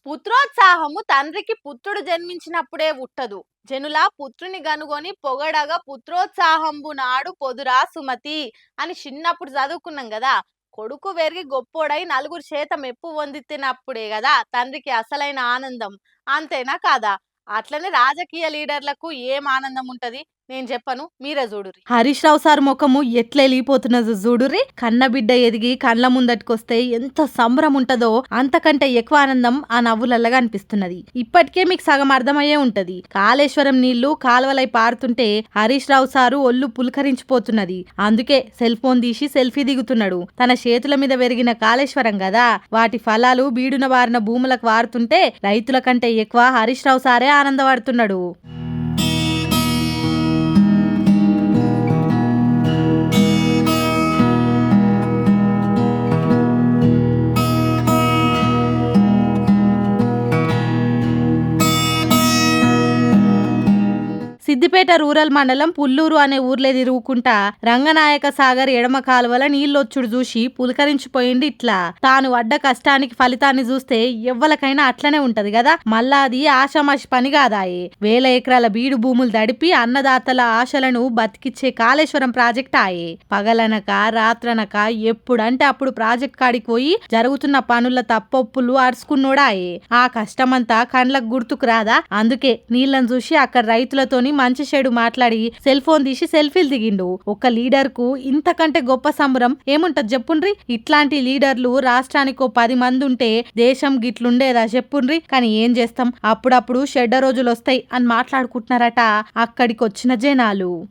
పుత్రోత్సాహము తండ్రికి పుత్రుడు జన్మించినప్పుడే ఉట్టదు. జనుల పుత్రుని గనుగొని పొగడగా పుత్రోత్సాహంబు నాడు పొదురా సుమతి అని చిన్నప్పుడు చదువుకున్నాం కదా. కొడుకు పెరిగి గొప్పోడై నలుగురు చేత మెప్పు పొందితినప్పుడే కదా తండ్రికి అసలైన ఆనందం. అంతేనా కాదా? అట్లనే రాజకీయ లీడర్లకు ఏం ఆనందం ఉంటది? నేను చెప్పను, మీరే చూడుర్రి. హరీష్ రావు సార్ ముఖము ఎట్లా వెళ్ళిపోతున్నదో చూడుర్రి. కన్నబిడ్డ ఎదిగి కళ్ళ ముందటికొస్తే ఎంత సంబరం ఉంటదో అంతకంటే ఎక్కువ ఆనందం ఆ నవ్వులల్లగా అనిపిస్తున్నది. ఇప్పటికే మీకు సగం అర్థమయ్యే ఉంటది. కాళేశ్వరం నీళ్లు కాలువలై పారుతుంటే హరీష్ రావు సారు ఒళ్ళు పులకరించిపోతున్నది. అందుకే సెల్ ఫోన్ తీసి సెల్ఫీ దిగుతున్నాడు. తన చేతుల మీద పెరిగిన కాళేశ్వరం కదా, వాటి ఫలాలు బీడున బారిన భూములకు వారుతుంటే రైతుల కంటే ఎక్కువ హరీష్ రావు సారే ఆనందపడుతున్నాడు. సిద్దిపేట రూరల్ మండలం పుల్లూరు అనే ఊర్లే తిరుగుకుంటా రంగనాయక సాగర్ ఎడమ కాలువల నీళ్ళొచ్చుడు చూసి పులకరించిపోయింది. ఇట్లా తాను పడ్డ కష్టానికి ఫలితాన్ని చూస్తే ఎవ్వలకైనా అట్లనే ఉంటది కదా. మళ్ళా అది ఆషామాషి పని కాదాయే. వేల ఎకరాల బీడు భూములు దడిపి అన్నదాతల ఆశలను బతికిచ్చే కాళేశ్వరం ప్రాజెక్ట్ ఆయే. పగలనక రాత్రనక ఎప్పుడంటే అప్పుడు ప్రాజెక్ట్ కాడికి పోయి జరుగుతున్న పనుల తప్పొప్పులు అరుచుకున్నోడాయే. ఆ కష్టమంతా కండ్లకు గుర్తుకు రాదా? అందుకే నీళ్ళని చూసి అక్కడ రైతులతోని మంచి చెడు మాట్లాడి సెల్ ఫోన్ తీసి సెల్ఫీలు దిగిండు. ఒక లీడర్ కు ఇంతకంటే గొప్ప సంబరం ఏముంటది చెప్పుండ్రి. ఇట్లాంటి లీడర్లు రాష్ట్రానికి 10 మంది ఉంటే దేశం గిట్లుండేదా చెప్పుండ్రి. కానీ ఏం చేస్తాం, అప్పుడప్పుడు చెడ్డ రోజులు వస్తాయి అని మాట్లాడుకుంటున్నారట అక్కడికి వచ్చిన జనాలు.